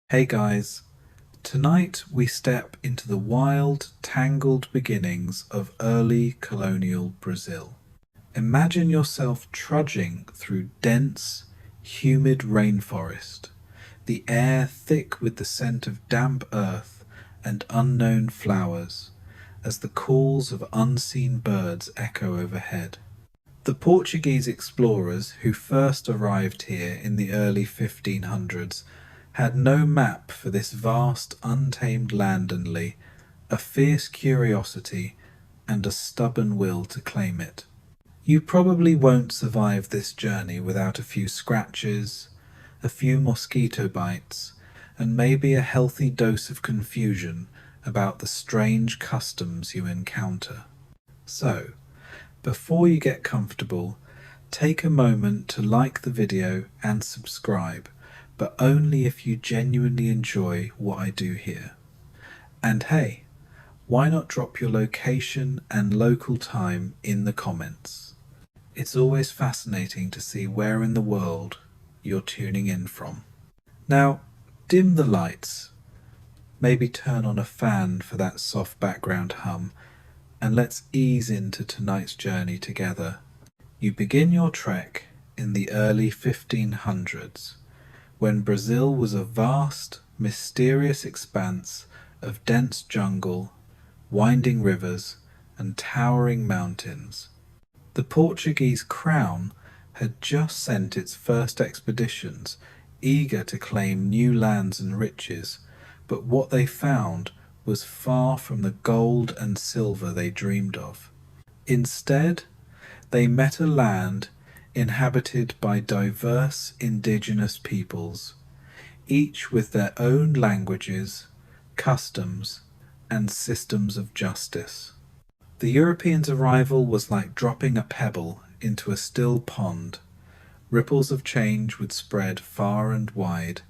Hey guys, tonight we step into the wild, tangled beginnings of early colonial Brazil. Imagine yourself trudging through dense, humid rainforest, the air thick with the scent of damp earth and unknown flowers, as the calls of unseen birds echo overhead. The Portuguese explorers who first arrived here in the early 1500s had no map for this vast, untamed land only a fierce curiosity and a stubborn will to claim it. You probably won't survive this journey without a few scratches, a few mosquito bites, and maybe a healthy dose of confusion about the strange customs you encounter. So, before you get comfortable, take a moment to like the video and subscribe, but only if you genuinely enjoy what I do here. And hey, why not drop your location and local time in the comments? It's always fascinating to see where in the world you're tuning in from. Now, dim the lights, maybe turn on a fan for that soft background hum, and let's ease into tonight's journey together. You begin your trek in the early 1500s, when Brazil was a vast, mysterious expanse of dense jungle, winding rivers, and towering mountains. The Portuguese crown had just sent its first expeditions, eager to claim new lands and riches, but what they found was far from the gold and silver they dreamed of. Instead, they met a land inhabited by diverse indigenous peoples, each with their own languages, customs, and systems of justice. The Europeans' arrival was like dropping a pebble into a still pond. Ripples of change would spread far and wide,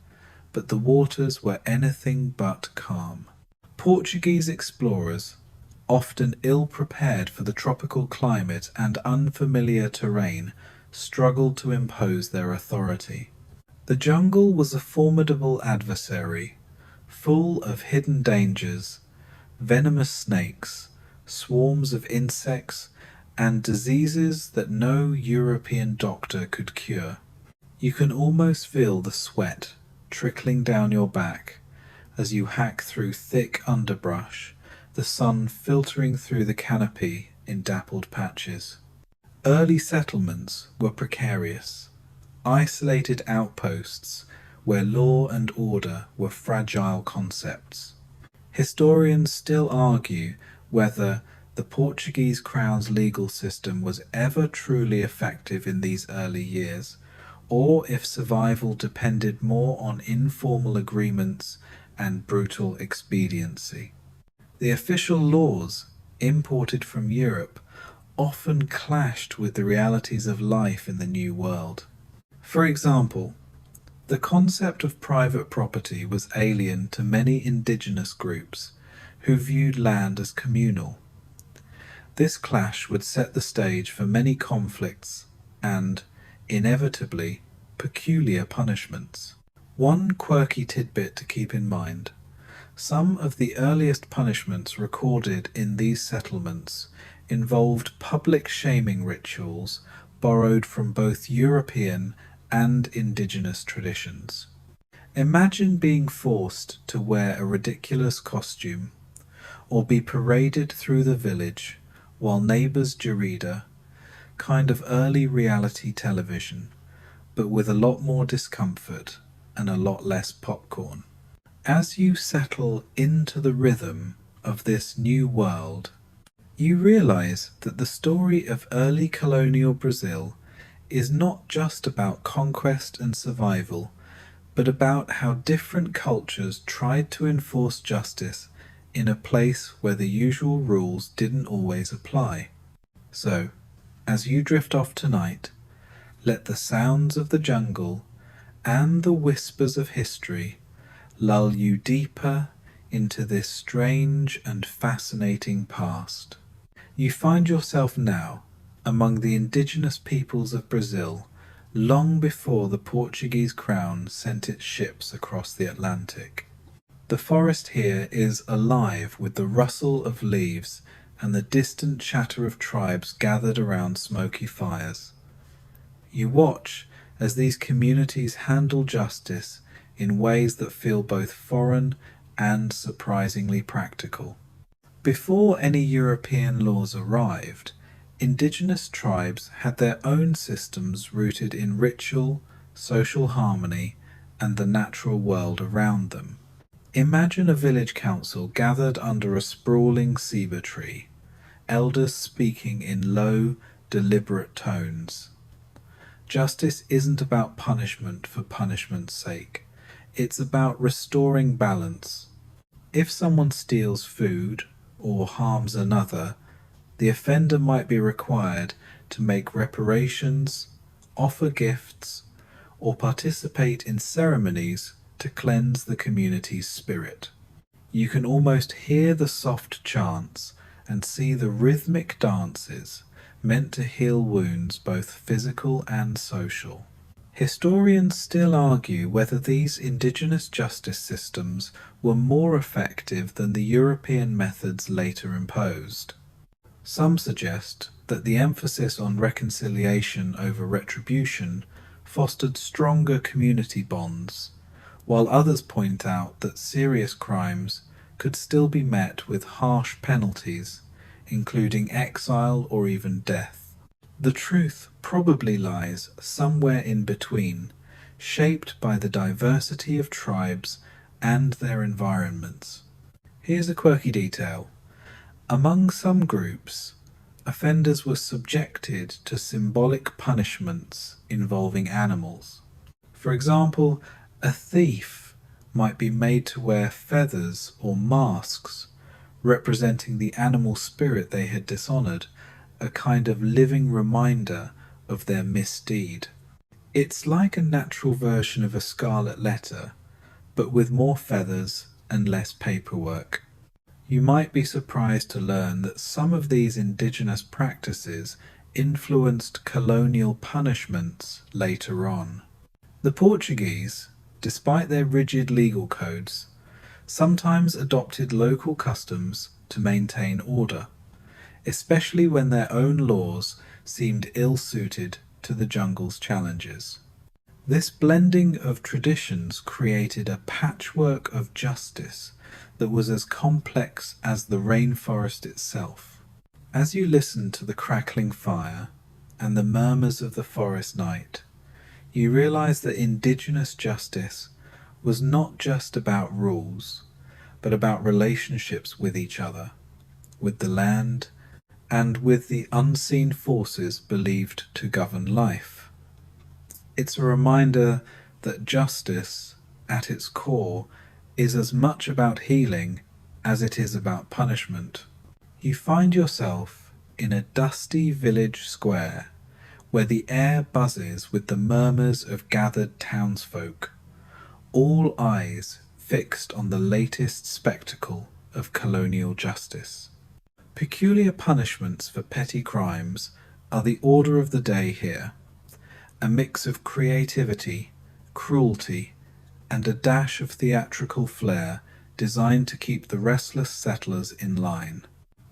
but the waters were anything but calm. Portuguese explorers, often ill-prepared for the tropical climate and unfamiliar terrain, struggled to impose their authority. The jungle was a formidable adversary, full of hidden dangers, venomous snakes, swarms of insects, and diseases that no European doctor could cure. You can almost feel the sweat trickling down your back as you hack through thick underbrush, the sun filtering through the canopy in dappled patches. Early settlements were precarious, isolated outposts where law and order were fragile concepts. Historians still argue whether the Portuguese crown's legal system was ever truly effective in these early years, or if survival depended more on informal agreements and brutal expediency. The official laws, imported from Europe, often clashed with the realities of life in the New World. For example, the concept of private property was alien to many indigenous groups who viewed land as communal. This clash would set the stage for many conflicts and, inevitably, peculiar punishments. One quirky tidbit to keep in mind: some of the earliest punishments recorded in these settlements involved public shaming rituals borrowed from both European and indigenous traditions. Imagine being forced to wear a ridiculous costume, or be paraded through the village while neighbors derida, kind of early reality television, but with a lot more discomfort and a lot less popcorn. As you settle into the rhythm of this new world, you realize that the story of early colonial Brazil is not just about conquest and survival, but about how different cultures tried to enforce justice in a place where the usual rules didn't always apply. So, as you drift off tonight, let the sounds of the jungle and the whispers of history lull you deeper into this strange and fascinating past. You find yourself now among the indigenous peoples of Brazil, long before the Portuguese crown sent its ships across the Atlantic. The forest here is alive with the rustle of leaves and the distant chatter of tribes gathered around smoky fires. You watch as these communities handle justice in ways that feel both foreign and surprisingly practical. Before any European laws arrived, indigenous tribes had their own systems rooted in ritual, social harmony, and the natural world around them. Imagine a village council gathered under a sprawling ceiba tree, elders speaking in low, deliberate tones. Justice isn't about punishment for punishment's sake. It's about restoring balance. If someone steals food or harms another, the offender might be required to make reparations, offer gifts, or participate in ceremonies to cleanse the community's spirit. You can almost hear the soft chants and see the rhythmic dances meant to heal wounds both physical and social. Historians still argue whether these indigenous justice systems were more effective than the European methods later imposed. Some suggest that the emphasis on reconciliation over retribution fostered stronger community bonds, while others point out that serious crimes could still be met with harsh penalties, including exile or even death. The truth probably lies somewhere in between, shaped by the diversity of tribes and their environments. Here's a quirky detail. Among some groups, offenders were subjected to symbolic punishments involving animals. For example, a thief might be made to wear feathers or masks representing the animal spirit they had dishonored, a kind of living reminder of their misdeed. It's like a natural version of a scarlet letter, but with more feathers and less paperwork. You might be surprised to learn that some of these indigenous practices influenced colonial punishments later on. The Portuguese, despite their rigid legal codes, sometimes adopted local customs to maintain order, especially when their own laws seemed ill-suited to the jungle's challenges. This blending of traditions created a patchwork of justice that was as complex as the rainforest itself. As you listen to the crackling fire and the murmurs of the forest night, you realize that indigenous justice was not just about rules, but about relationships with each other, with the land, and with the unseen forces believed to govern life. It's a reminder that justice, at its core, is as much about healing as it is about punishment. You find yourself in a dusty village square where the air buzzes with the murmurs of gathered townsfolk, all eyes fixed on the latest spectacle of colonial justice. Peculiar punishments for petty crimes are the order of the day here, a mix of creativity, cruelty, and a dash of theatrical flair designed to keep the restless settlers in line.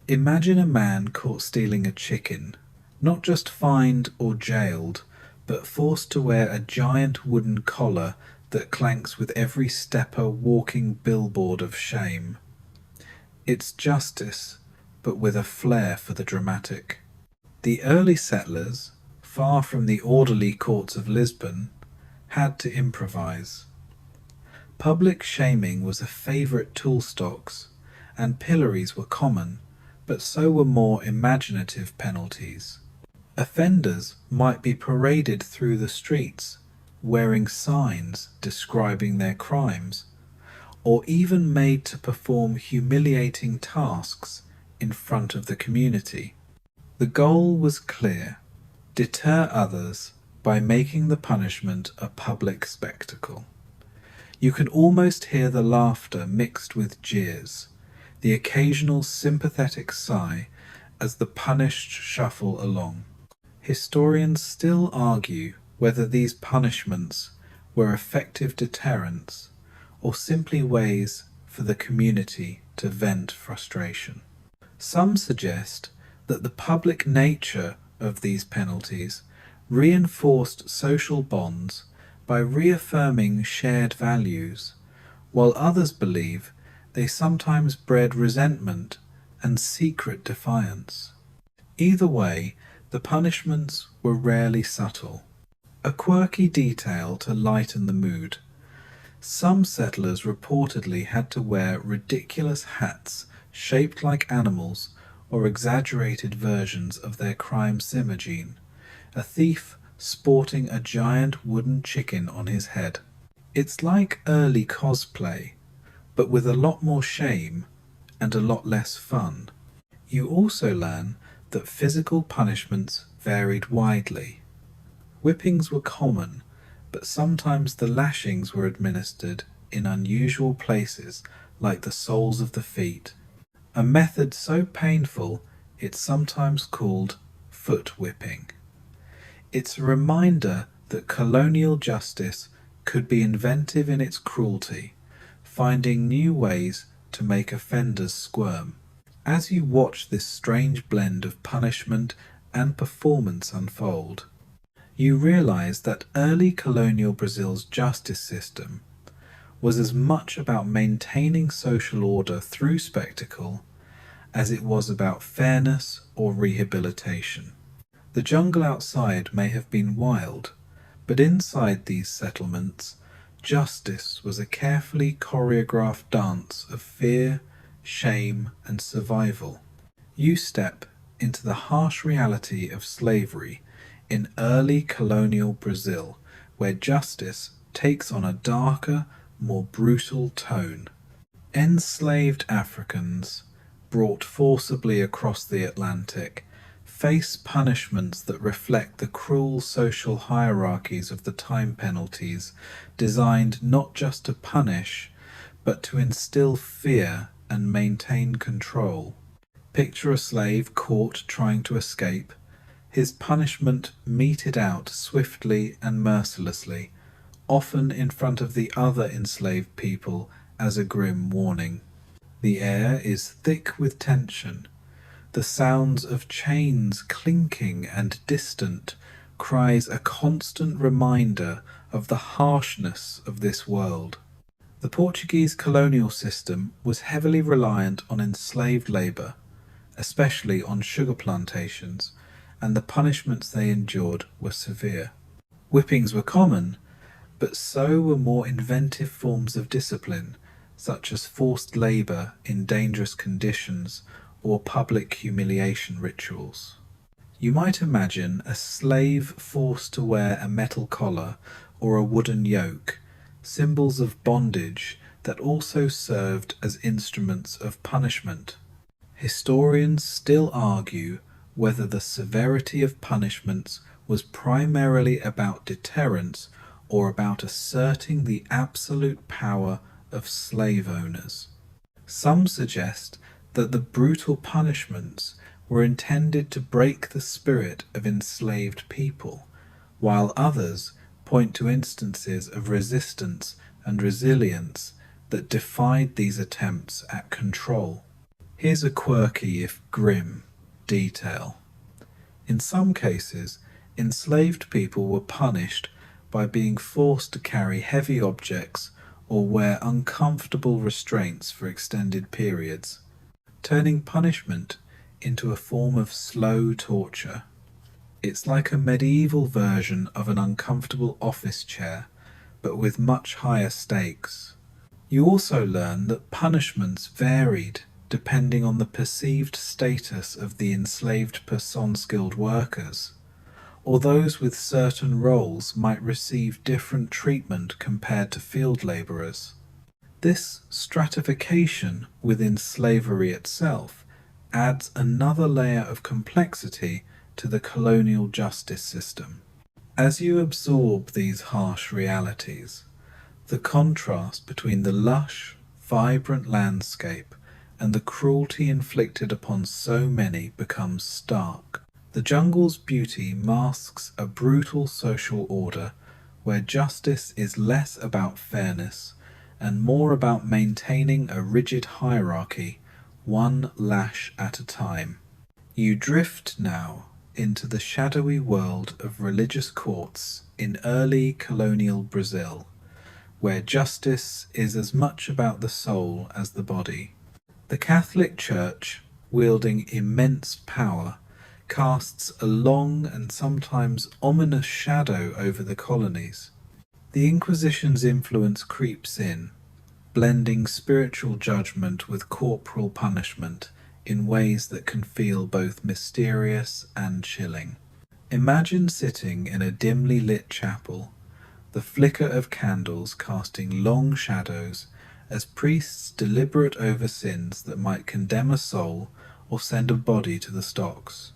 Imagine a man caught stealing a chicken, not just fined or jailed, but forced to wear a giant wooden collar that clanks with every stepper walking billboard of shame. It's justice, but with a flair for the dramatic. The early settlers, far from the orderly courts of Lisbon, had to improvise. Public shaming was a favourite toolstocks, and pillories were common, but so were more imaginative penalties. Offenders might be paraded through the streets, wearing signs describing their crimes, or even made to perform humiliating tasks in front of the community. The goal was clear: deter others by making the punishment a public spectacle. You can almost hear the laughter mixed with jeers, the occasional sympathetic sigh as the punished shuffle along. Historians still argue whether these punishments were effective deterrents or simply ways for the community to vent frustration. Some suggest that the public nature of these penalties reinforced social bonds by reaffirming shared values, while others believe they sometimes bred resentment and secret defiance. Either way, the punishments were rarely subtle. A quirky detail to lighten the mood. Some settlers reportedly had to wear ridiculous hats shaped like animals or exaggerated versions of their crime scene, a thief sporting a giant wooden chicken on his head. It's like early cosplay, but with a lot more shame and a lot less fun. You also learn that physical punishments varied widely. Whippings were common, but sometimes the lashings were administered in unusual places like the soles of the feet, a method so painful it's sometimes called foot whipping. It's a reminder that colonial justice could be inventive in its cruelty, finding new ways to make offenders squirm. As you watch this strange blend of punishment and performance unfold, you realize that early colonial Brazil's justice system was as much about maintaining social order through spectacle as it was about fairness or rehabilitation. The jungle outside may have been wild, but inside these settlements, justice was a carefully choreographed dance of fear, shame, and survival. You step into the harsh reality of slavery in early colonial Brazil, where justice takes on a darker, more brutal tone. Enslaved Africans, brought forcibly across the Atlantic, face punishments that reflect the cruel social hierarchies of the time penalties, designed not just to punish, but to instill fear and maintain control. Picture a slave caught trying to escape, his punishment meted out swiftly and mercilessly, often in front of the other enslaved people as a grim warning. The air is thick with tension, the sounds of chains clinking and distant cries a constant reminder of the harshness of this world. The Portuguese colonial system was heavily reliant on enslaved labour, especially on sugar plantations, and the punishments they endured were severe. Whippings were common, but so were more inventive forms of discipline, such as forced labour in dangerous conditions or public humiliation rituals. You might imagine a slave forced to wear a metal collar or a wooden yoke, symbols of bondage that also served as instruments of punishment. Historians still argue whether the severity of punishments was primarily about deterrence or about asserting the absolute power of slave owners. Some suggest that the brutal punishments were intended to break the spirit of enslaved people, while others point to instances of resistance and resilience that defied these attempts at control. Here's a quirky, if grim, detail. In some cases, enslaved people were punished by being forced to carry heavy objects or wear uncomfortable restraints for extended periods, turning punishment into a form of slow torture. It's like a medieval version of an uncomfortable office chair, but with much higher stakes. You also learn that punishments varied depending on the perceived status of the enslaved person-skilled workers, or those with certain roles might receive different treatment compared to field labourers. This stratification within slavery itself adds another layer of complexity to the colonial justice system. As you absorb these harsh realities, the contrast between the lush, vibrant landscape and the cruelty inflicted upon so many becomes stark. The jungle's beauty masks a brutal social order where justice is less about fairness and more about maintaining a rigid hierarchy, one lash at a time. You drift now into the shadowy world of religious courts in early colonial Brazil, where justice is as much about the soul as the body. The Catholic Church, wielding immense power, casts a long and sometimes ominous shadow over the colonies. The Inquisition's influence creeps in, blending spiritual judgment with corporal punishment in ways that can feel both mysterious and chilling. Imagine sitting in a dimly lit chapel, the flicker of candles casting long shadows as priests deliberate over sins that might condemn a soul or send a body to the stocks.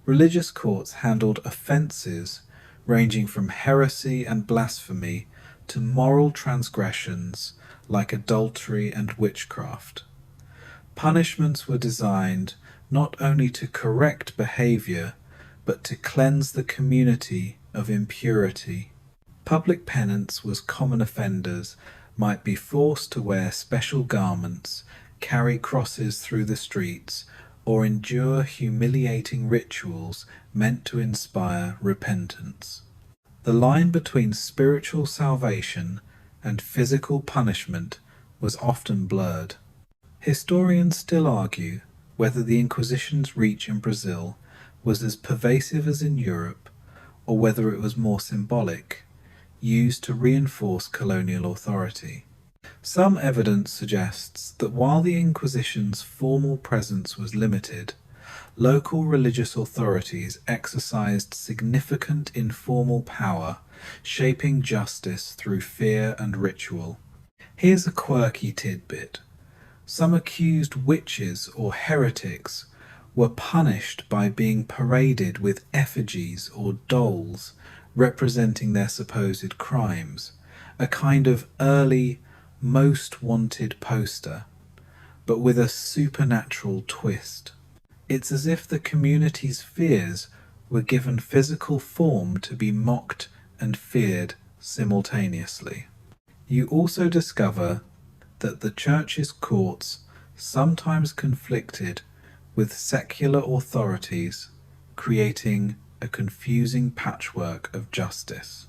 Religious courts handled offences ranging from heresy and blasphemy to moral transgressions like adultery and witchcraft. Punishments were designed not only to correct behaviour, but to cleanse the community of impurity. Public penance was common offenders might be forced to wear special garments, carry crosses through the streets, or endure humiliating rituals meant to inspire repentance. The line between spiritual salvation and physical punishment was often blurred. Historians still argue whether the Inquisition's reach in Brazil was as pervasive as in Europe, or whether it was more symbolic, used to reinforce colonial authority. Some evidence suggests that while the Inquisition's formal presence was limited, local religious authorities exercised significant informal power, shaping justice through fear and ritual. Here's a quirky tidbit. Some accused witches or heretics were punished by being paraded with effigies or dolls representing their supposed crimes, a kind of early most wanted poster, but with a supernatural twist. It's as if the community's fears were given physical form to be mocked and feared simultaneously. You also discover that the church's courts sometimes conflicted with secular authorities, creating a confusing patchwork of justice.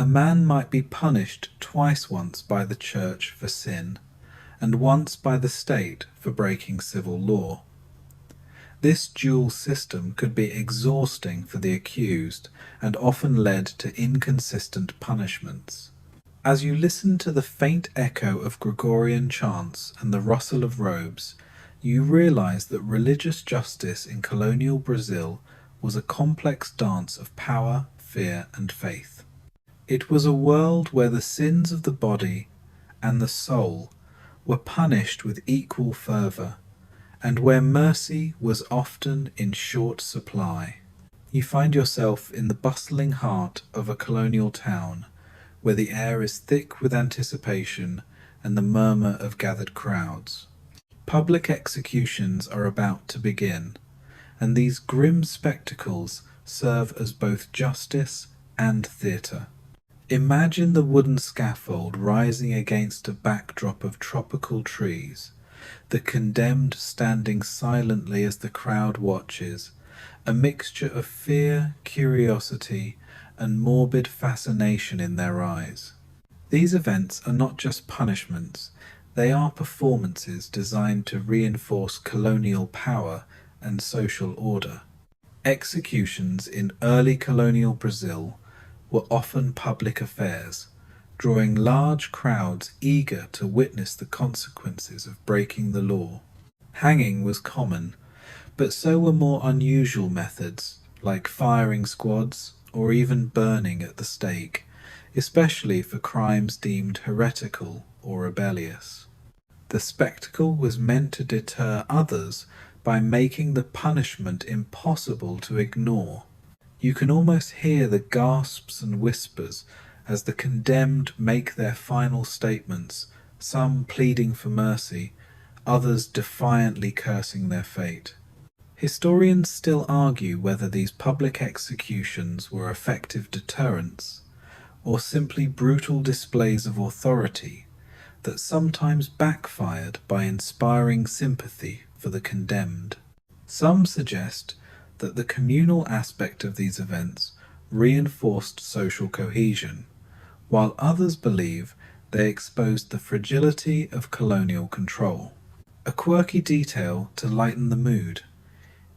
A man might be punished once by the church for sin, and once by the state for breaking civil law. This dual system could be exhausting for the accused and often led to inconsistent punishments. As you listen to the faint echo of Gregorian chants and the rustle of robes, you realize that religious justice in colonial Brazil was a complex dance of power, fear, and faith. It was a world where the sins of the body and the soul were punished with equal fervor, and where mercy was often in short supply. You find yourself in the bustling heart of a colonial town, where the air is thick with anticipation and the murmur of gathered crowds. Public executions are about to begin, and these grim spectacles serve as both justice and theatre. Imagine the wooden scaffold rising against a backdrop of tropical trees, the condemned standing silently as the crowd watches, a mixture of fear, curiosity, and morbid fascination in their eyes. These events are not just punishments, they are performances designed to reinforce colonial power and social order. Executions in early colonial Brazil were often public affairs, drawing large crowds eager to witness the consequences of breaking the law. Hanging was common, but so were more unusual methods, like firing squads or even burning at the stake, especially for crimes deemed heretical or rebellious. The spectacle was meant to deter others by making the punishment impossible to ignore. You can almost hear the gasps and whispers as the condemned make their final statements, some pleading for mercy, others defiantly cursing their fate. Historians still argue whether these public executions were effective deterrents or simply brutal displays of authority that sometimes backfired by inspiring sympathy for the condemned. Some suggest that the communal aspect of these events reinforced social cohesion, while others believe they exposed the fragility of colonial control. A quirky detail to lighten the mood.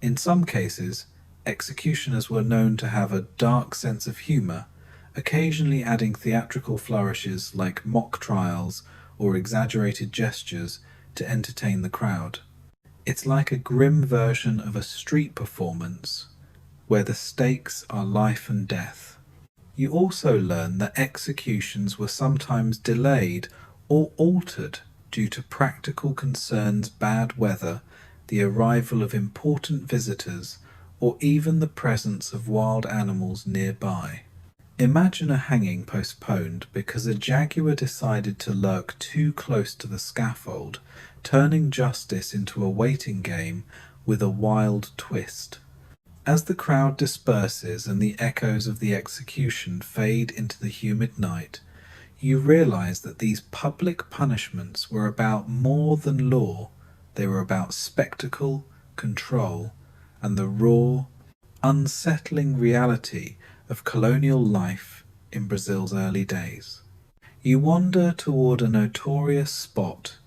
In some cases, executioners were known to have a dark sense of humour, occasionally adding theatrical flourishes like mock trials or exaggerated gestures to entertain the crowd. It's like a grim version of a street performance where the stakes are life and death. You also learn that executions were sometimes delayed or altered due to practical concerns, bad weather, the arrival of important visitors, or even the presence of wild animals nearby. Imagine a hanging postponed because a jaguar decided to lurk too close to the scaffold, turning justice into a waiting game with a wild twist. As the crowd disperses and the echoes of the execution fade into the humid night, you realize that these public punishments were about more than law. They were about spectacle, control, and the raw, unsettling reality of colonial life in Brazil's early days. You wander toward a notorious spot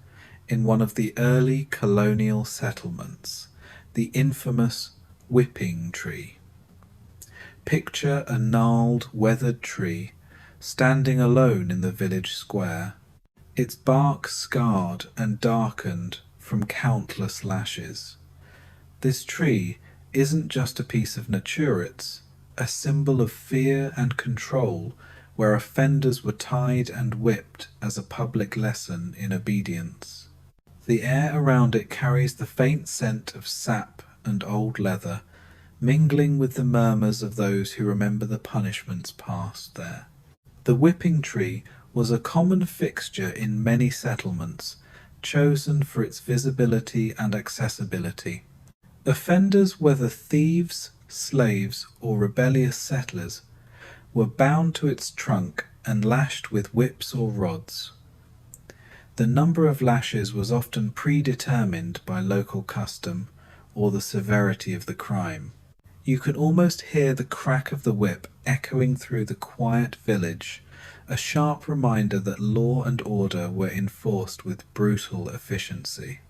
in one of the early colonial settlements, the infamous whipping tree. Picture a gnarled, weathered tree standing alone in the village square, its bark scarred and darkened from countless lashes. This tree isn't just a piece of nature, it's a symbol of fear and control where offenders were tied and whipped as a public lesson in obedience. The air around it carries the faint scent of sap and old leather, mingling with the murmurs of those who remember the punishments passed there. The whipping tree was a common fixture in many settlements, chosen for its visibility and accessibility. Offenders, whether thieves, slaves, or rebellious settlers, were bound to its trunk and lashed with whips or rods. The number of lashes was often predetermined by local custom or the severity of the crime. You can almost hear the crack of the whip echoing through the quiet village, a sharp reminder that law and order were enforced with brutal efficiency.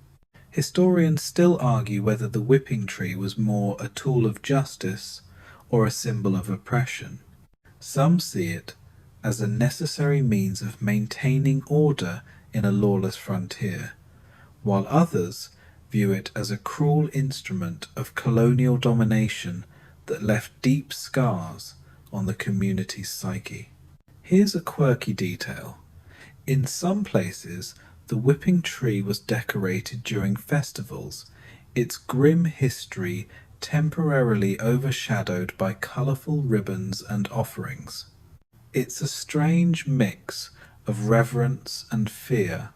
Historians still argue whether the whipping tree was more a tool of justice or a symbol of oppression. Some see it as a necessary means of maintaining order in a lawless frontier, while others view it as a cruel instrument of colonial domination that left deep scars on the community's psyche. Here's a quirky detail. In some places, the whipping tree was decorated during festivals, its grim history temporarily overshadowed by colourful ribbons and offerings. It's a strange mix of reverence and fear,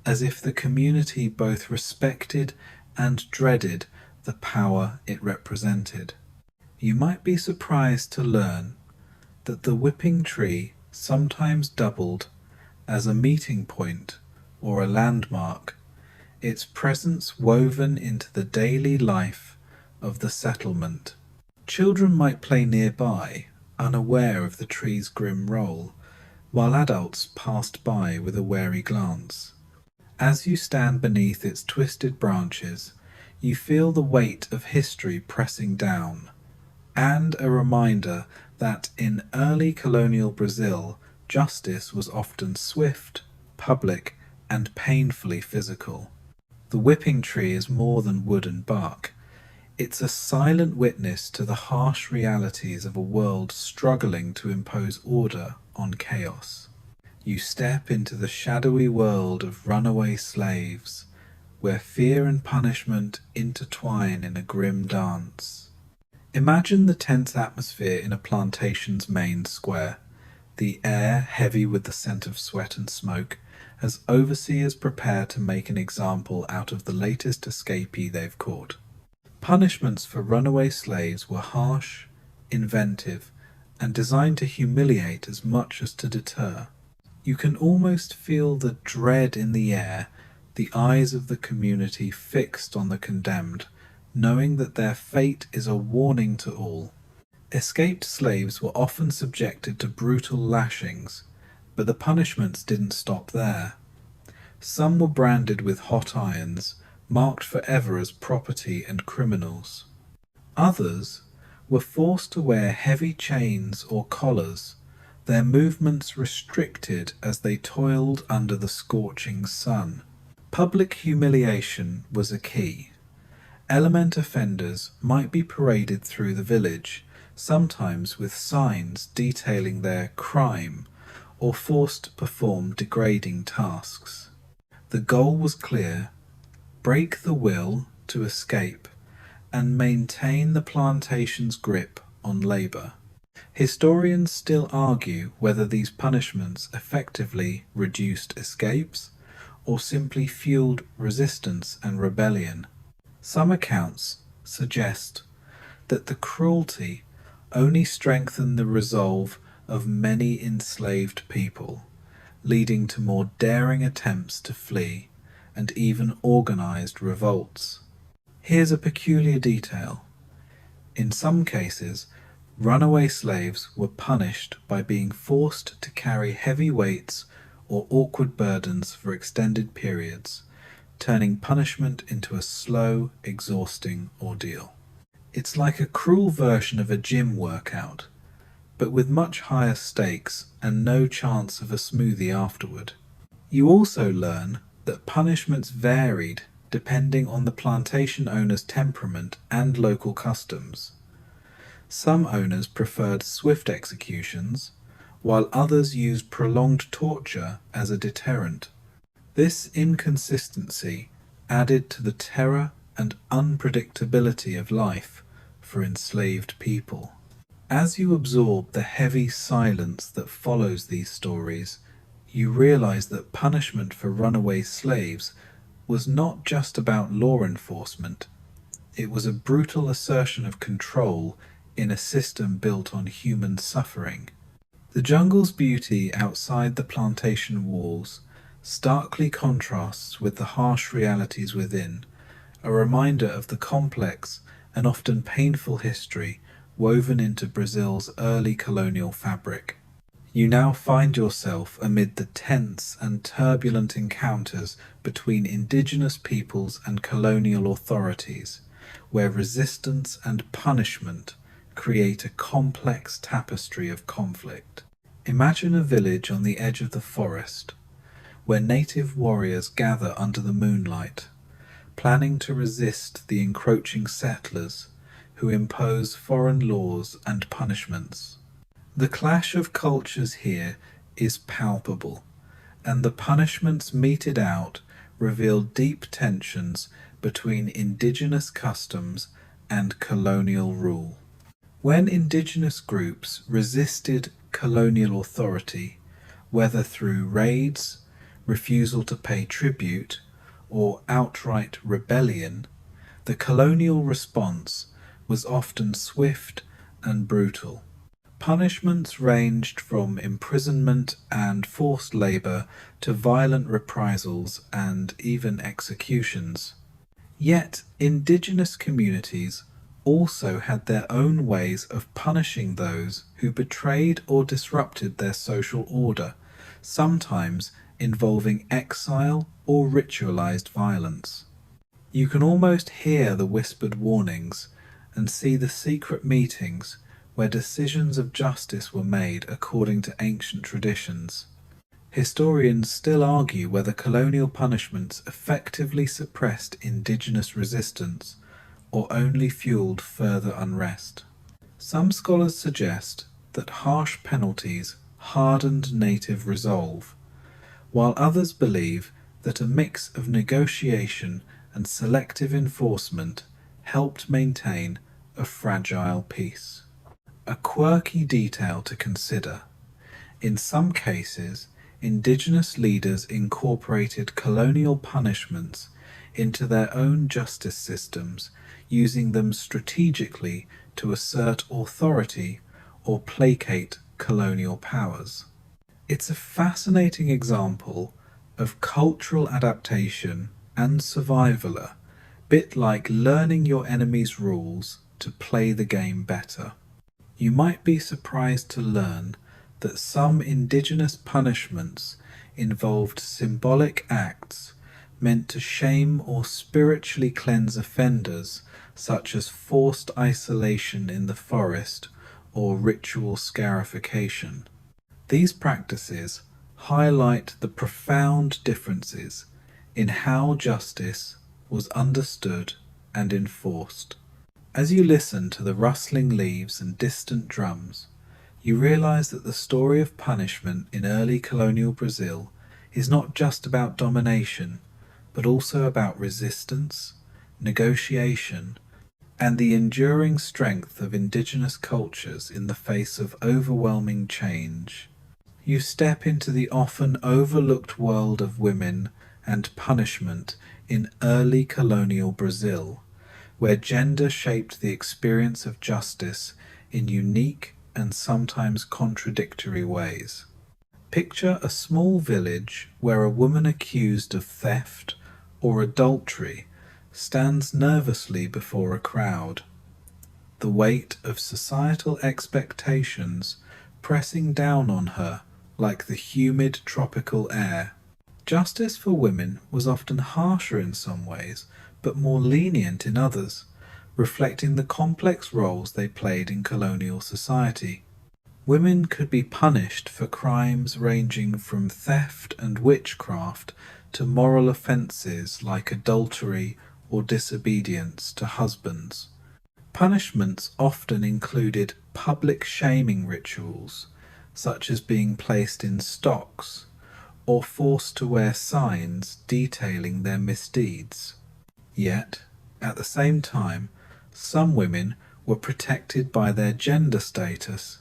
as if the community both respected and dreaded the power it represented. You might be surprised to learn that the whipping tree sometimes doubled as a meeting point or a landmark, its presence woven into the daily life of the settlement. Children might play nearby, unaware of the tree's grim role, while adults passed by with a wary glance. As you stand beneath its twisted branches, you feel the weight of history pressing down, and a reminder that in early colonial Brazil, justice was often swift, public, and painfully physical. The whipping tree is more than wood and bark. It's a silent witness to the harsh realities of a world struggling to impose order on chaos. You step into the shadowy world of runaway slaves, where fear and punishment intertwine in a grim dance. Imagine the tense atmosphere in a plantation's main square, the air heavy with the scent of sweat and smoke, as overseers prepare to make an example out of the latest escapee they've caught. Punishments for runaway slaves were harsh, inventive, and designed to humiliate as much as to deter. You can almost feel the dread in the air, the eyes of the community fixed on the condemned, knowing that their fate is a warning to all. Escaped slaves were often subjected to brutal lashings, but the punishments didn't stop there. Some were branded with hot irons, marked forever as property and criminals. Others were forced to wear heavy chains or collars, their movements restricted as they toiled under the scorching sun. Public humiliation was a key. Element offenders might be paraded through the village, sometimes with signs detailing their crime, or forced to perform degrading tasks. The goal was clear: break the will to escape and maintain the plantation's grip on labour. Historians still argue whether these punishments effectively reduced escapes or simply fueled resistance and rebellion. Some accounts suggest that the cruelty only strengthened the resolve of many enslaved people, leading to more daring attempts to flee and even organized revolts. Here's a peculiar detail. In some cases, runaway slaves were punished by being forced to carry heavy weights or awkward burdens for extended periods, turning punishment into a slow, exhausting ordeal. It's like a cruel version of a gym workout, but with much higher stakes and no chance of a smoothie afterward. You also learn that punishments varied depending on the plantation owner's temperament and local customs. Some owners preferred swift executions, while others used prolonged torture as a deterrent. This inconsistency added to the terror and unpredictability of life for enslaved people. As you absorb the heavy silence that follows these stories, you realize that punishment for runaway slaves was not just about law enforcement. It was a brutal assertion of control in a system built on human suffering. The jungle's beauty outside the plantation walls starkly contrasts with the harsh realities within, a reminder of the complex and often painful history woven into Brazil's early colonial fabric. You now find yourself amid the tense and turbulent encounters between indigenous peoples and colonial authorities, where resistance and punishment create a complex tapestry of conflict. Imagine a village on the edge of the forest, where native warriors gather under the moonlight, planning to resist the encroaching settlers who impose foreign laws and punishments. The clash of cultures here is palpable, and the punishments meted out reveal deep tensions between indigenous customs and colonial rule. When indigenous groups resisted colonial authority, whether through raids, refusal to pay tribute, or outright rebellion, the colonial response was often swift and brutal. Punishments ranged from imprisonment and forced labor to violent reprisals and even executions. Yet, indigenous communities also had their own ways of punishing those who betrayed or disrupted their social order, sometimes involving exile or ritualized violence. You can almost hear the whispered warnings and see the secret meetings where decisions of justice were made according to ancient traditions. Historians still argue whether colonial punishments effectively suppressed indigenous resistance or only fueled further unrest. Some scholars suggest that harsh penalties hardened native resolve, while others believe that a mix of negotiation and selective enforcement helped maintain a fragile peace. A quirky detail to consider: in some cases, indigenous leaders incorporated colonial punishments into their own justice systems, using them strategically to assert authority or placate colonial powers. It's a fascinating example of cultural adaptation and survival, a bit like learning your enemy's rules to play the game better. You might be surprised to learn that some indigenous punishments involved symbolic acts meant to shame or spiritually cleanse offenders, such as forced isolation in the forest or ritual scarification. These practices highlight the profound differences in how justice was understood and enforced. As you listen to the rustling leaves and distant drums, you realize that the story of punishment in early colonial Brazil is not just about domination, but also about resistance, negotiation, and the enduring strength of indigenous cultures in the face of overwhelming change. You step into the often overlooked world of women and punishment in early colonial Brazil, where gender shaped the experience of justice in unique and sometimes contradictory ways. Picture a small village where a woman accused of theft or adultery stands nervously before a crowd, the weight of societal expectations pressing down on her like the humid tropical air. Justice for women was often harsher in some ways, but more lenient in others, reflecting the complex roles they played in colonial society. Women could be punished for crimes ranging from theft and witchcraft to moral offences like adultery or disobedience to husbands. Punishments often included public shaming rituals, such as being placed in stocks or forced to wear signs detailing their misdeeds. Yet, at the same time, some women were protected by their gender status,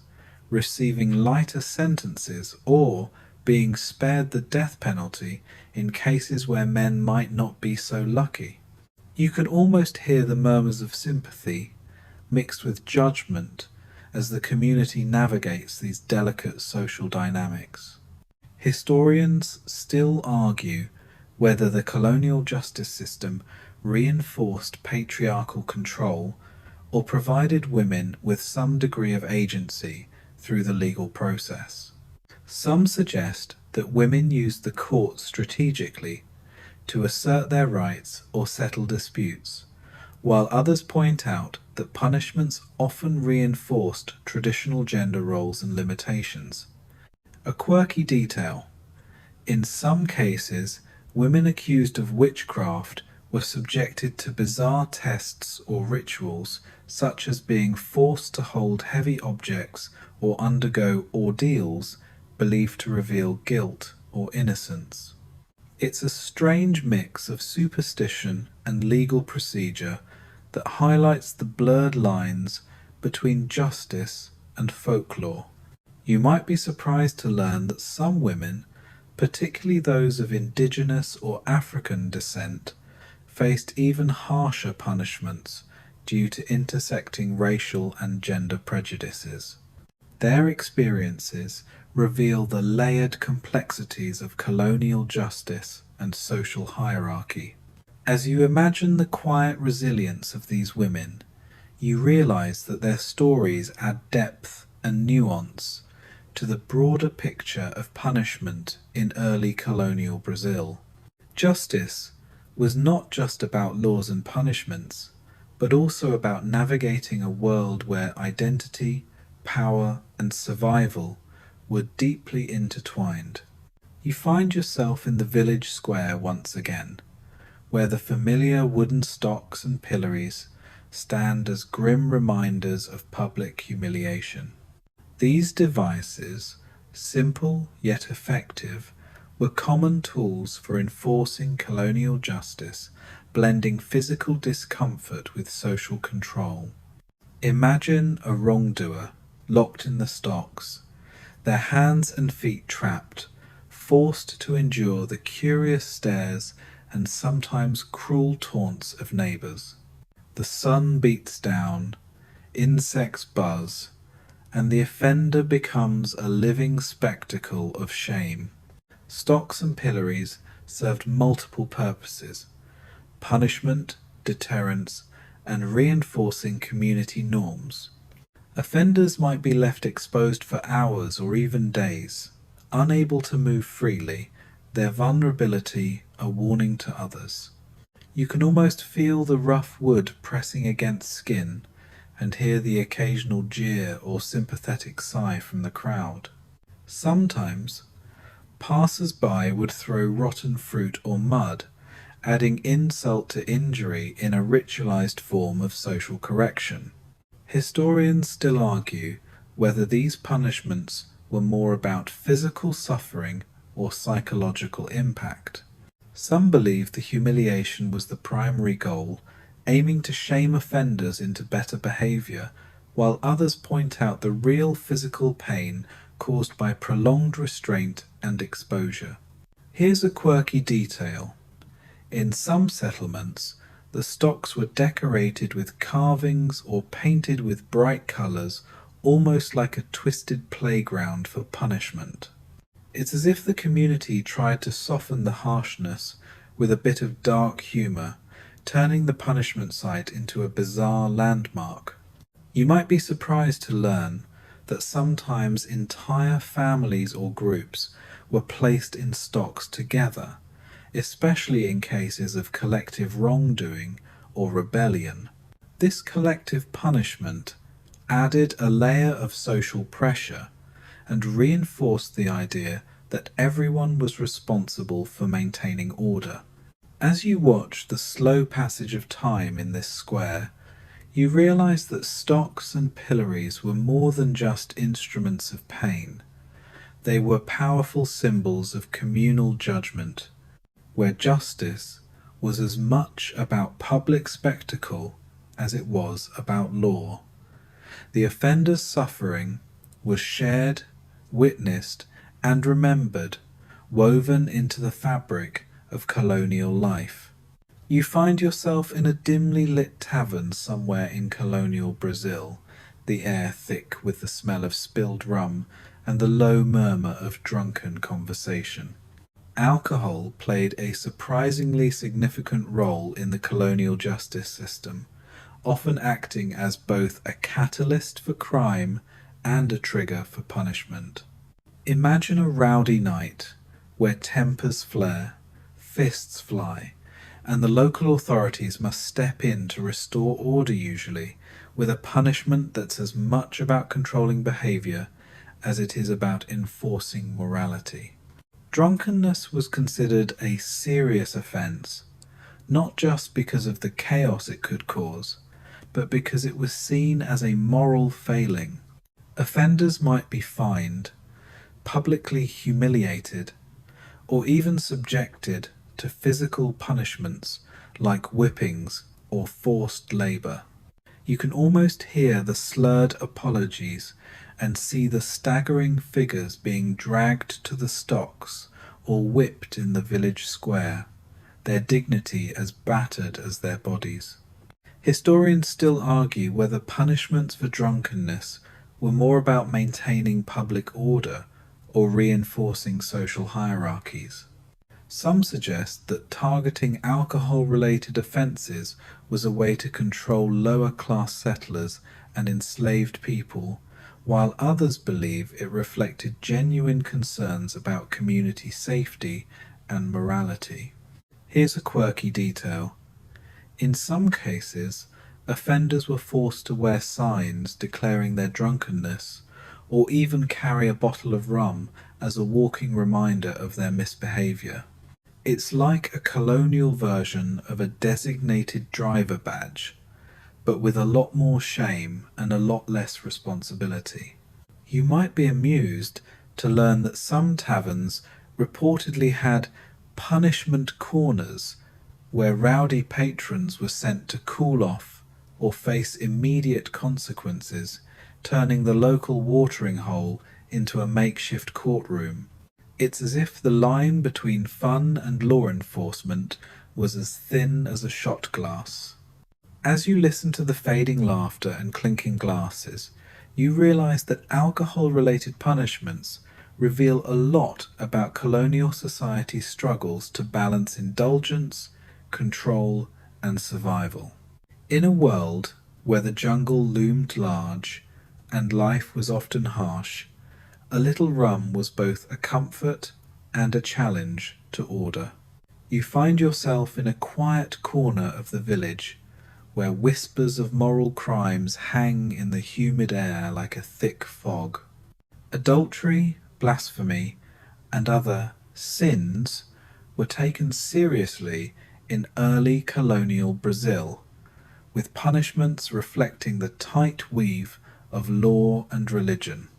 receiving lighter sentences or being spared the death penalty in cases where men might not be so lucky. You can almost hear the murmurs of sympathy mixed with judgment as the community navigates these delicate social dynamics. Historians still argue whether the colonial justice system reinforced patriarchal control or provided women with some degree of agency through the legal process. Some suggest that women used the court strategically to assert their rights or settle disputes, while others point out that punishments often reinforced traditional gender roles and limitations. A quirky detail: in some cases, women accused of witchcraft were subjected to bizarre tests or rituals, such as being forced to hold heavy objects or undergo ordeals believed to reveal guilt or innocence. It's a strange mix of superstition and legal procedure that highlights the blurred lines between justice and folklore. You might be surprised to learn that some women, particularly those of indigenous or African descent, faced even harsher punishments due to intersecting racial and gender prejudices. Their experiences reveal the layered complexities of colonial justice and social hierarchy. As you imagine the quiet resilience of these women, you realize that their stories add depth and nuance to the broader picture of punishment in early colonial Brazil. Justice was not just about laws and punishments, but also about navigating a world where identity, power, and survival were deeply intertwined. You find yourself in the village square once again, where the familiar wooden stocks and pillories stand as grim reminders of public humiliation. These devices, simple yet effective, were common tools for enforcing colonial justice, blending physical discomfort with social control. Imagine a wrongdoer locked in the stocks, their hands and feet trapped, forced to endure the curious stares and sometimes cruel taunts of neighbours. The sun beats down, insects buzz, and the offender becomes a living spectacle of shame. Stocks and pillories served multiple purposes: punishment, deterrence, and reinforcing community norms. Offenders might be left exposed for hours or even days, unable to move freely, their vulnerability a warning to others. You can almost feel the rough wood pressing against skin and hear the occasional jeer or sympathetic sigh from the crowd. Sometimes, passers-by would throw rotten fruit or mud, adding insult to injury in a ritualized form of social correction. Historians still argue whether these punishments were more about physical suffering or psychological impact. Some believe the humiliation was the primary goal, aiming to shame offenders into better behavior, while others point out the real physical pain caused by prolonged restraint and exposure. Here's a quirky detail. In some settlements, the stocks were decorated with carvings or painted with bright colours, almost like a twisted playground for punishment. It's as if the community tried to soften the harshness with a bit of dark humour, turning the punishment site into a bizarre landmark. You might be surprised to learn that sometimes entire families or groups were placed in stocks together, especially in cases of collective wrongdoing or rebellion. This collective punishment added a layer of social pressure and reinforced the idea that everyone was responsible for maintaining order. As you watch the slow passage of time in this square, you realize that stocks and pillories were more than just instruments of pain. They were powerful symbols of communal judgment, where justice was as much about public spectacle as it was about law. The offender's suffering was shared, witnessed, and remembered, woven into the fabric of colonial life. You find yourself in a dimly lit tavern somewhere in colonial Brazil, the air thick with the smell of spilled rum and the low murmur of drunken conversation. Alcohol played a surprisingly significant role in the colonial justice system, often acting as both a catalyst for crime and a trigger for punishment. Imagine a rowdy night where tempers flare, fists fly, and the local authorities must step in to restore order, usually with a punishment that's as much about controlling behavior as it is about enforcing morality. Drunkenness was considered a serious offence, not just because of the chaos it could cause, but because it was seen as a moral failing. Offenders might be fined, publicly humiliated, or even subjected to physical punishments like whippings or forced labour. You can almost hear the slurred apologies and see the staggering figures being dragged to the stocks or whipped in the village square, their dignity as battered as their bodies. Historians still argue whether punishments for drunkenness were more about maintaining public order or reinforcing social hierarchies. Some suggest that targeting alcohol-related offences was a way to control lower-class settlers and enslaved people, while others believe it reflected genuine concerns about community safety and morality. Here's a quirky detail. In some cases, offenders were forced to wear signs declaring their drunkenness, or even carry a bottle of rum as a walking reminder of their misbehaviour. It's like a colonial version of a designated driver badge, but with a lot more shame and a lot less responsibility. You might be amused to learn that some taverns reportedly had punishment corners where rowdy patrons were sent to cool off or face immediate consequences, turning the local watering hole into a makeshift courtroom. It's as if the line between fun and law enforcement was as thin as a shot glass. As you listen to the fading laughter and clinking glasses, you realize that alcohol-related punishments reveal a lot about colonial society's struggles to balance indulgence, control, and survival. In a world where the jungle loomed large and life was often harsh, a little rum was both a comfort and a challenge to order. You find yourself in a quiet corner of the village where whispers of moral crimes hang in the humid air like a thick fog. Adultery, blasphemy, and other sins were taken seriously in early colonial Brazil, with punishments reflecting the tight weave of law and religion.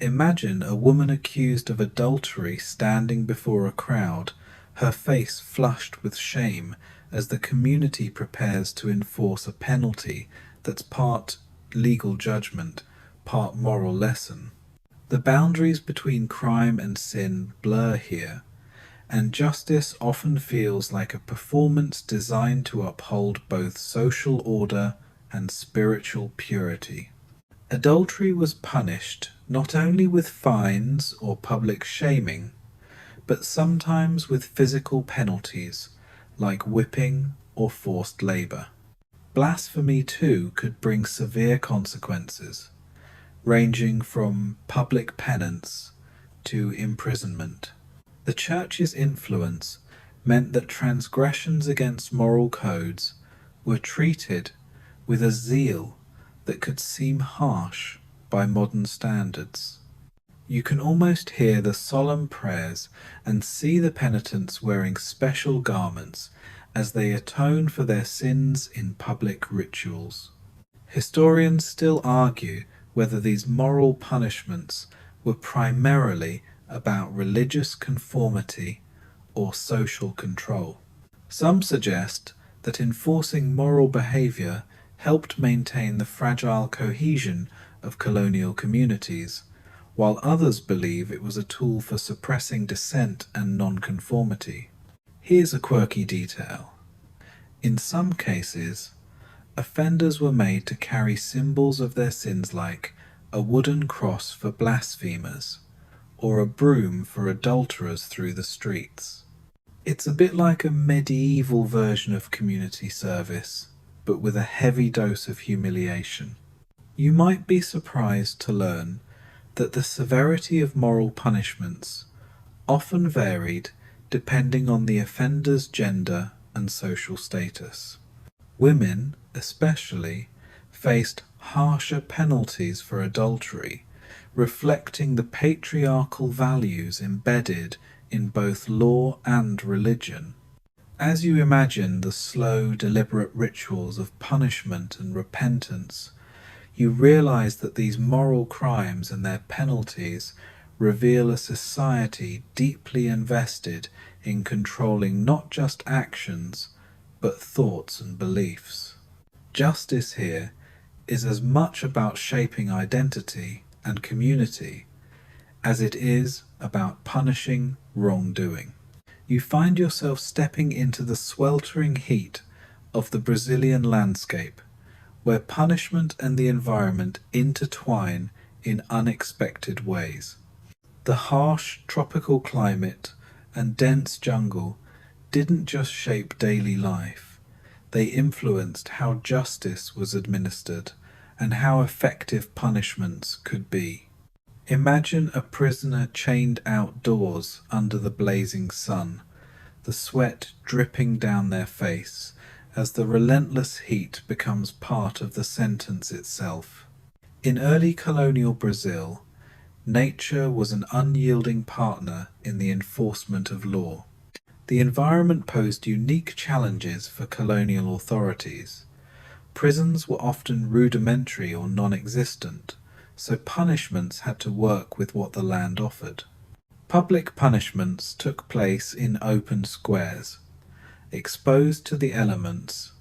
Imagine a woman accused of adultery standing before a crowd, her face flushed with shame as the community prepares to enforce a penalty that's part legal judgment, part moral lesson. The boundaries between crime and sin blur here, and justice often feels like a performance designed to uphold both social order and spiritual purity. Adultery was punished not only with fines or public shaming, but sometimes with physical penalties like whipping or forced labor. Blasphemy too could bring severe consequences, ranging from public penance to imprisonment. The Church's influence meant that transgressions against moral codes were treated with a zeal that could seem harsh by modern standards. You can almost hear the solemn prayers and see the penitents wearing special garments as they atone for their sins in public rituals. Historians still argue whether these moral punishments were primarily about religious conformity or social control. Some suggest that enforcing moral behavior helped maintain the fragile cohesion of colonial communities, while others believe it was a tool for suppressing dissent and nonconformity. Here's a quirky detail. In some cases, offenders were made to carry symbols of their sins like a wooden cross for blasphemers or a broom for adulterers through the streets. It's a bit like a medieval version of community service, but with a heavy dose of humiliation. You might be surprised to learn that the severity of moral punishments often varied depending on the offender's gender and social status. Women, especially, faced harsher penalties for adultery, reflecting the patriarchal values embedded in both law and religion. As you imagine the slow, deliberate rituals of punishment and repentance, you realize that these moral crimes and their penalties reveal a society deeply invested in controlling not just actions, but thoughts and beliefs. Justice here is as much about shaping identity and community as it is about punishing wrongdoing. You find yourself stepping into the sweltering heat of the Brazilian landscape, where punishment and the environment intertwine in unexpected ways. The harsh tropical climate and dense jungle didn't just shape daily life, they influenced how justice was administered and how effective punishments could be. Imagine a prisoner chained outdoors under the blazing sun, the sweat dripping down their face as the relentless heat becomes part of the sentence itself. In early colonial Brazil, nature was an unyielding partner in the enforcement of law. The environment posed unique challenges for colonial authorities. Prisons were often rudimentary or non-existent, so punishments had to work with what the land offered. Public punishments took place in open squares, exposed to the elements,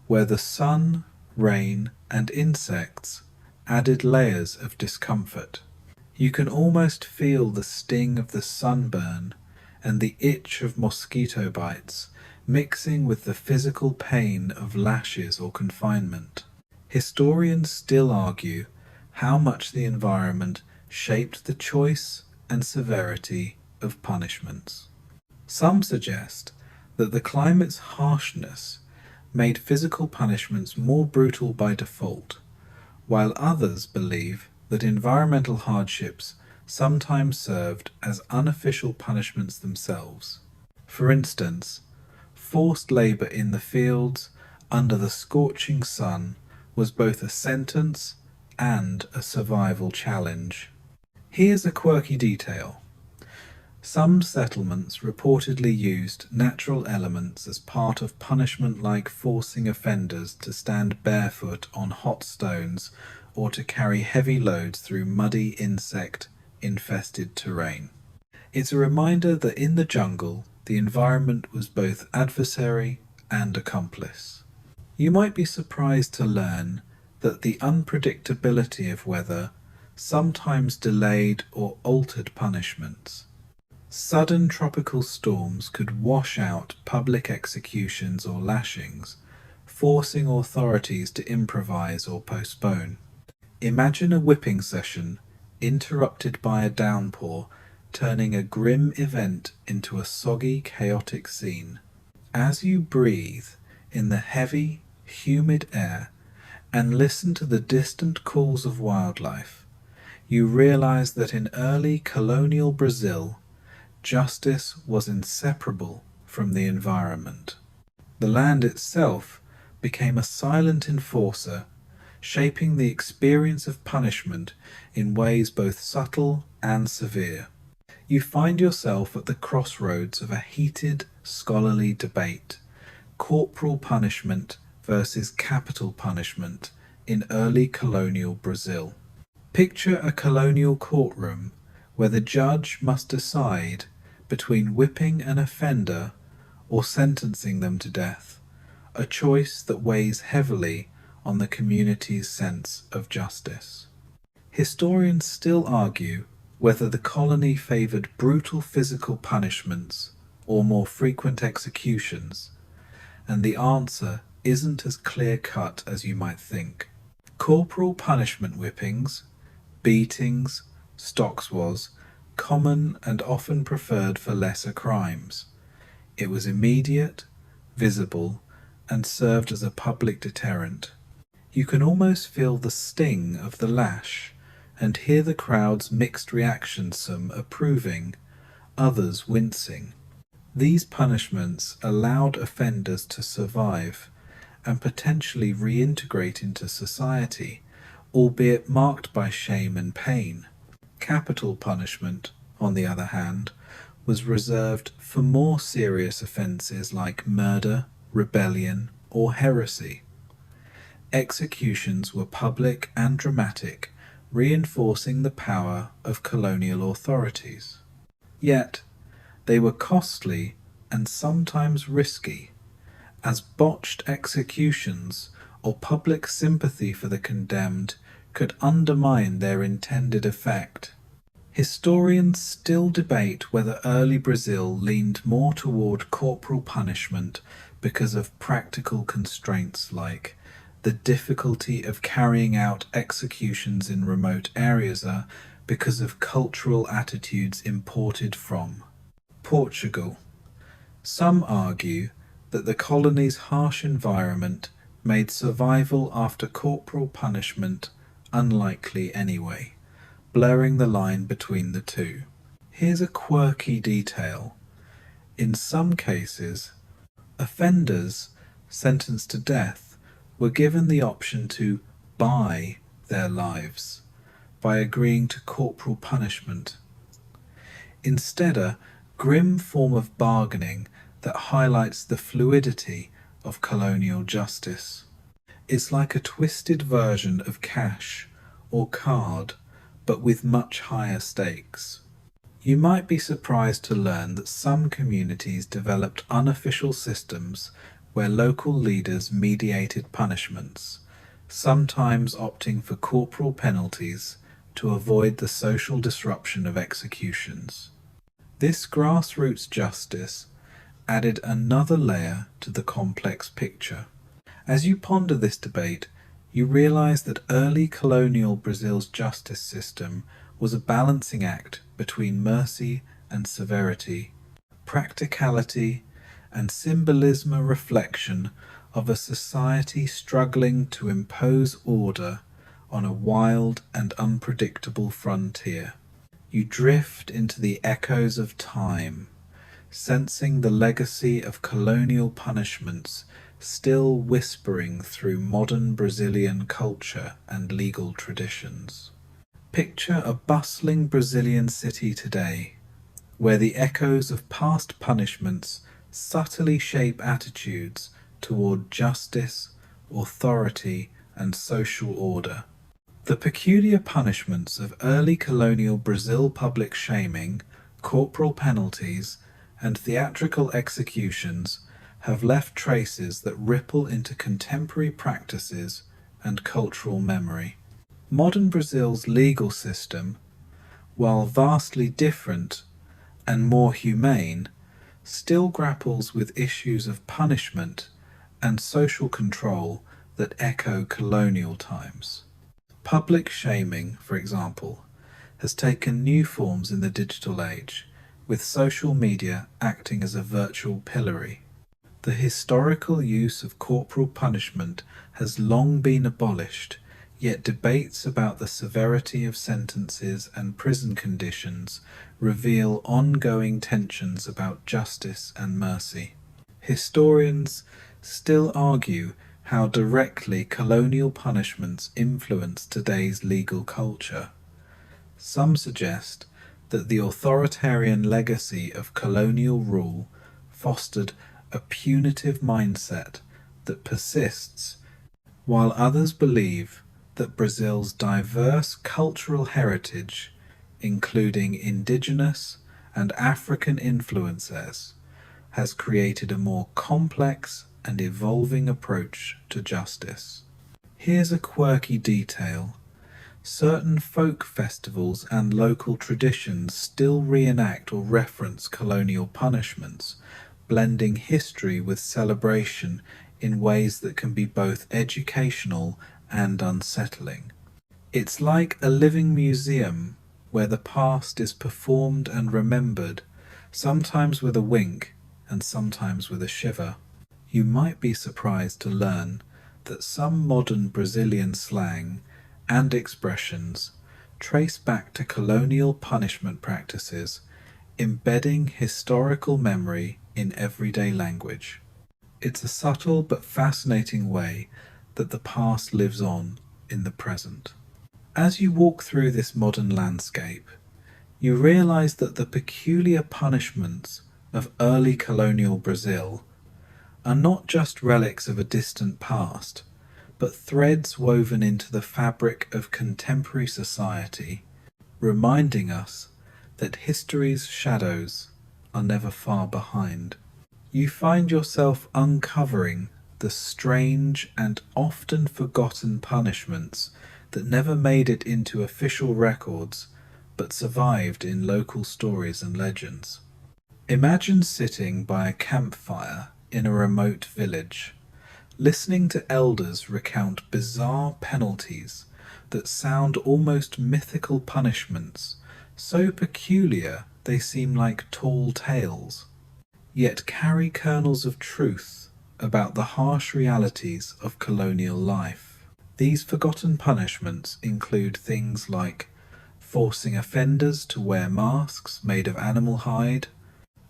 where the sun, rain, and insects added layers of discomfort. You can almost feel the sting of the sunburn and the itch of mosquito bites mixing with the physical pain of lashes or confinement. Historians still argue how much the environment shaped the choice and severity of punishments. Some suggest that the climate's harshness made physical punishments more brutal by default, while others believe that environmental hardships sometimes served as unofficial punishments themselves. For instance, forced labor in the fields under the scorching sun was both a sentence and a survival challenge. Here's a quirky detail. Some settlements reportedly used natural elements as part of punishment, like forcing offenders to stand barefoot on hot stones or to carry heavy loads through muddy, insect-infested terrain. It's a reminder that in the jungle, the environment was both adversary and accomplice. You might be surprised to learn that the unpredictability of weather sometimes delayed or altered punishments. Sudden tropical storms could wash out public executions or lashings, forcing authorities to improvise or postpone. Imagine a whipping session interrupted by a downpour, turning a grim event into a soggy, chaotic scene. As you breathe in the heavy, humid air and listen to the distant calls of wildlife, you realize that in early colonial Brazil, justice was inseparable from the environment. The land itself became a silent enforcer, shaping the experience of punishment in ways both subtle and severe. You find yourself at the crossroads of a heated scholarly debate: corporal punishment versus capital punishment in early colonial Brazil. Picture a colonial courtroom where the judge must decide between whipping an offender or sentencing them to death, a choice that weighs heavily on the community's sense of justice. Historians still argue whether the colony favored brutal physical punishments or more frequent executions, and the answer isn't as clear-cut as you might think. Corporal punishment whippings, beatings, stocks was common and often preferred for lesser crimes. It was immediate, visible, and served as a public deterrent. You can almost feel the sting of the lash and hear the crowd's mixed reactions, some approving, others wincing. These punishments allowed offenders to survive and potentially reintegrate into society, albeit marked by shame and pain. Capital punishment, on the other hand, was reserved for more serious offences like murder, rebellion, or heresy. Executions were public and dramatic, reinforcing the power of colonial authorities. Yet, they were costly and sometimes risky, as botched executions or public sympathy for the condemned could undermine their intended effect. Historians still debate whether early Brazil leaned more toward corporal punishment because of practical constraints like the difficulty of carrying out executions in remote areas, or because of cultural attitudes imported from Portugal. Some argue that the colony's harsh environment made survival after corporal punishment unlikely anyway, blurring the line between the two. Here's a quirky detail. In some cases, offenders sentenced to death were given the option to buy their lives by agreeing to corporal punishment. Instead, a grim form of bargaining that highlights the fluidity of colonial justice. It's like a twisted version of cash or card, but with much higher stakes. You might be surprised to learn that some communities developed unofficial systems where local leaders mediated punishments, sometimes opting for corporal penalties to avoid the social disruption of executions. This grassroots justice added another layer to the complex picture. As you ponder this debate, you realize that early colonial Brazil's justice system was a balancing act between mercy and severity, practicality and symbolism, a reflection of a society struggling to impose order on a wild and unpredictable frontier. You drift into the echoes of time, sensing the legacy of colonial punishments still whispering through modern Brazilian culture and legal traditions. Picture a bustling Brazilian city today, where the echoes of past punishments subtly shape attitudes toward justice, authority, and social order. The peculiar punishments of early colonial Brazil, public shaming, corporal penalties, and theatrical executions, have left traces that ripple into contemporary practices and cultural memory. Modern Brazil's legal system, while vastly different and more humane, still grapples with issues of punishment and social control that echo colonial times. Public shaming, for example, has taken new forms in the digital age, with social media acting as a virtual pillory. The historical use of corporal punishment has long been abolished, yet debates about the severity of sentences and prison conditions reveal ongoing tensions about justice and mercy. Historians still argue how directly colonial punishments influence today's legal culture. Some suggest that the authoritarian legacy of colonial rule fostered a punitive mindset that persists, while others believe that Brazil's diverse cultural heritage, including indigenous and African influences, has created a more complex and evolving approach to justice. Here's a quirky detail. Certain folk festivals and local traditions still reenact or reference colonial punishments, blending history with celebration in ways that can be both educational and unsettling. It's like a living museum where the past is performed and remembered, sometimes with a wink and sometimes with a shiver. You might be surprised to learn that some modern Brazilian slang and expressions trace back to colonial punishment practices, embedding historical memory in everyday language. It's a subtle but fascinating way that the past lives on in the present. As you walk through this modern landscape, you realize that the peculiar punishments of early colonial Brazil are not just relics of a distant past, but threads woven into the fabric of contemporary society, reminding us that history's shadows are never far behind. You find yourself uncovering the strange and often forgotten punishments that never made it into official records but survived in local stories and legends. Imagine sitting by a campfire in a remote village, listening to elders recount bizarre penalties that sound almost mythical punishments, so peculiar they seem like tall tales, yet carry kernels of truth about the harsh realities of colonial life. These forgotten punishments include things like forcing offenders to wear masks made of animal hide,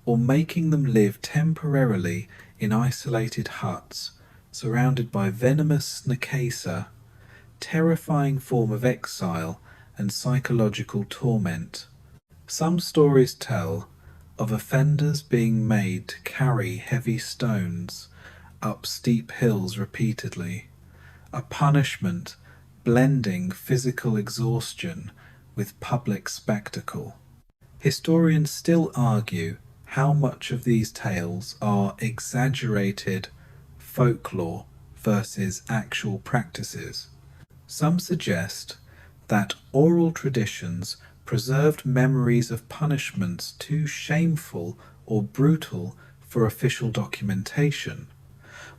or making them live temporarily in isolated huts surrounded by venomous snakesa, terrifying form of exile and psychological torment. Some stories tell of offenders being made to carry heavy stones up steep hills repeatedly, a punishment blending physical exhaustion with public spectacle. Historians still argue how much of these tales are exaggerated folklore versus actual practices. Some suggest that oral traditions preserved memories of punishments too shameful or brutal for official documentation,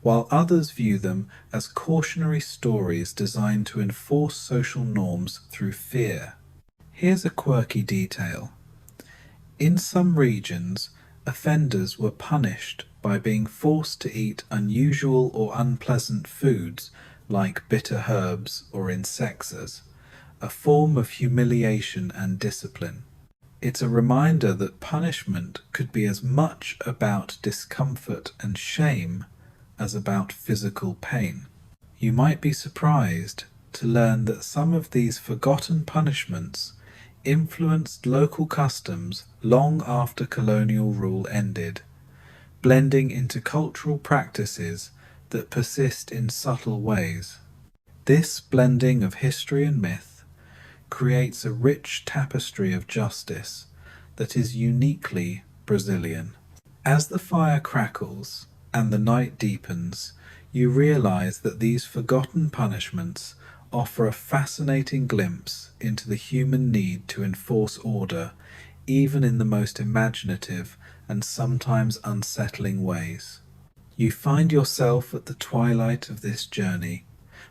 while others view them as cautionary stories designed to enforce social norms through fear. Here's a quirky detail. In some regions, offenders were punished by being forced to eat unusual or unpleasant foods like bitter herbs or insects, a form of humiliation and discipline. It's a reminder that punishment could be as much about discomfort and shame as about physical pain. You might be surprised to learn that some of these forgotten punishments influenced local customs long after colonial rule ended, blending into cultural practices that persist in subtle ways. This blending of history and myth creates a rich tapestry of justice that is uniquely Brazilian. As the fire crackles and the night deepens, you realize that these forgotten punishments offer a fascinating glimpse into the human need to enforce order, even in the most imaginative and sometimes unsettling ways. You find yourself at the twilight of this journey,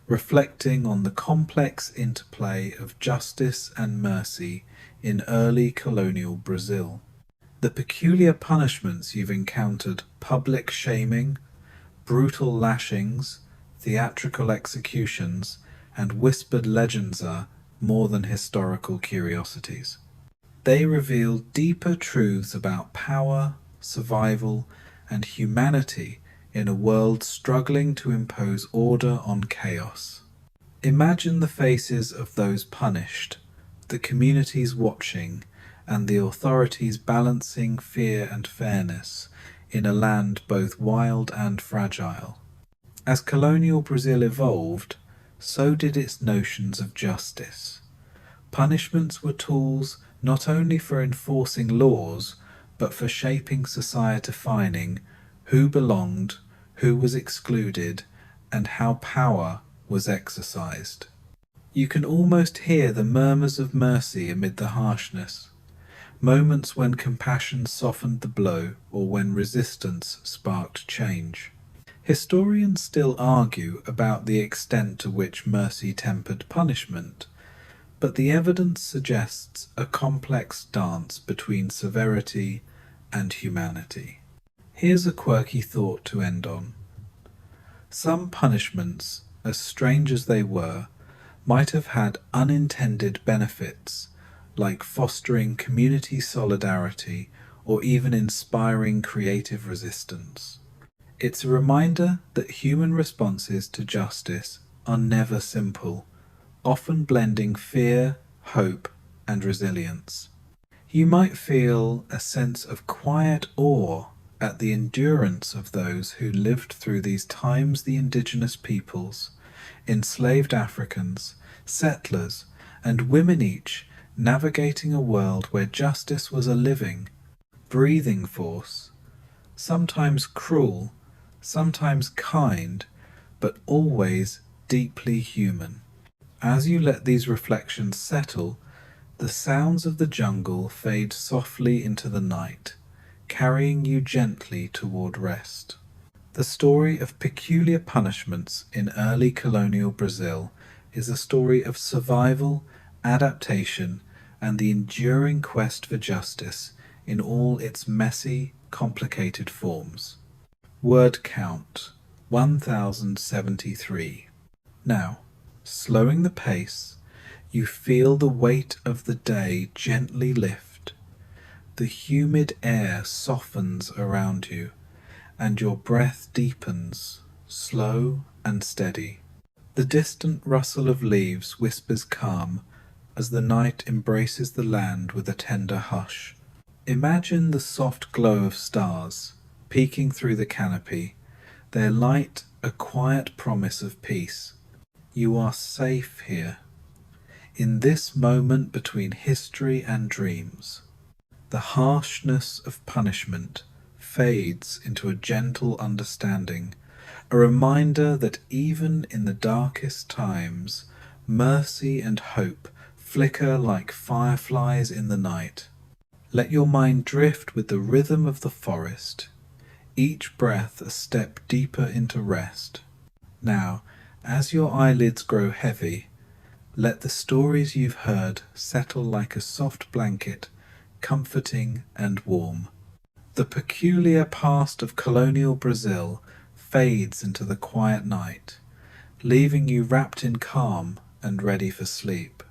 reflecting on the complex interplay of justice and mercy in early colonial Brazil. The peculiar punishments you've encountered, public shaming, brutal lashings, theatrical executions, and whispered legends, are more than historical curiosities. They reveal deeper truths about power, survival, and humanity in a world struggling to impose order on chaos. Imagine the faces of those punished, the communities watching, and the authorities balancing fear and fairness in a land both wild and fragile. As colonial Brazil evolved, so did its notions of justice. Punishments were tools not only for enforcing laws, but for shaping society, defining who belonged, who was excluded, and how power was exercised. You can almost hear the murmurs of mercy amid the harshness, moments when compassion softened the blow or when resistance sparked change. Historians still argue about the extent to which mercy tempered punishment, but the evidence suggests a complex dance between severity and humanity. Here's a quirky thought to end on. Some punishments, as strange as they were, might have had unintended benefits, like fostering community solidarity or even inspiring creative resistance. It's a reminder that human responses to justice are never simple, often blending fear, hope, and resilience. You might feel a sense of quiet awe at the endurance of those who lived through these times, the indigenous peoples, enslaved Africans, settlers, and women, each navigating a world where justice was a living, breathing force, sometimes cruel, sometimes kind, but always deeply human. As you let these reflections settle, the sounds of the jungle fade softly into the night, carrying you gently toward rest. The story of peculiar punishments in early colonial Brazil is a story of survival, adaptation, and the enduring quest for justice in all its messy, complicated forms. Word count 1073. Now, slowing the pace, you feel the weight of the day gently lift. The humid air softens around you, and your breath deepens, slow and steady. The distant rustle of leaves whispers calm as the night embraces the land with a tender hush. Imagine the soft glow of stars peeking through the canopy, their light a quiet promise of peace. You are safe here, in this moment between history and dreams. The harshness of punishment fades into a gentle understanding, a reminder that even in the darkest times, mercy and hope flicker like fireflies in the night. Let your mind drift with the rhythm of the forest, each breath a step deeper into rest. Now, as your eyelids grow heavy, let the stories you've heard settle like a soft blanket, comforting and warm. The peculiar past of colonial Brazil fades into the quiet night, leaving you wrapped in calm and ready for sleep.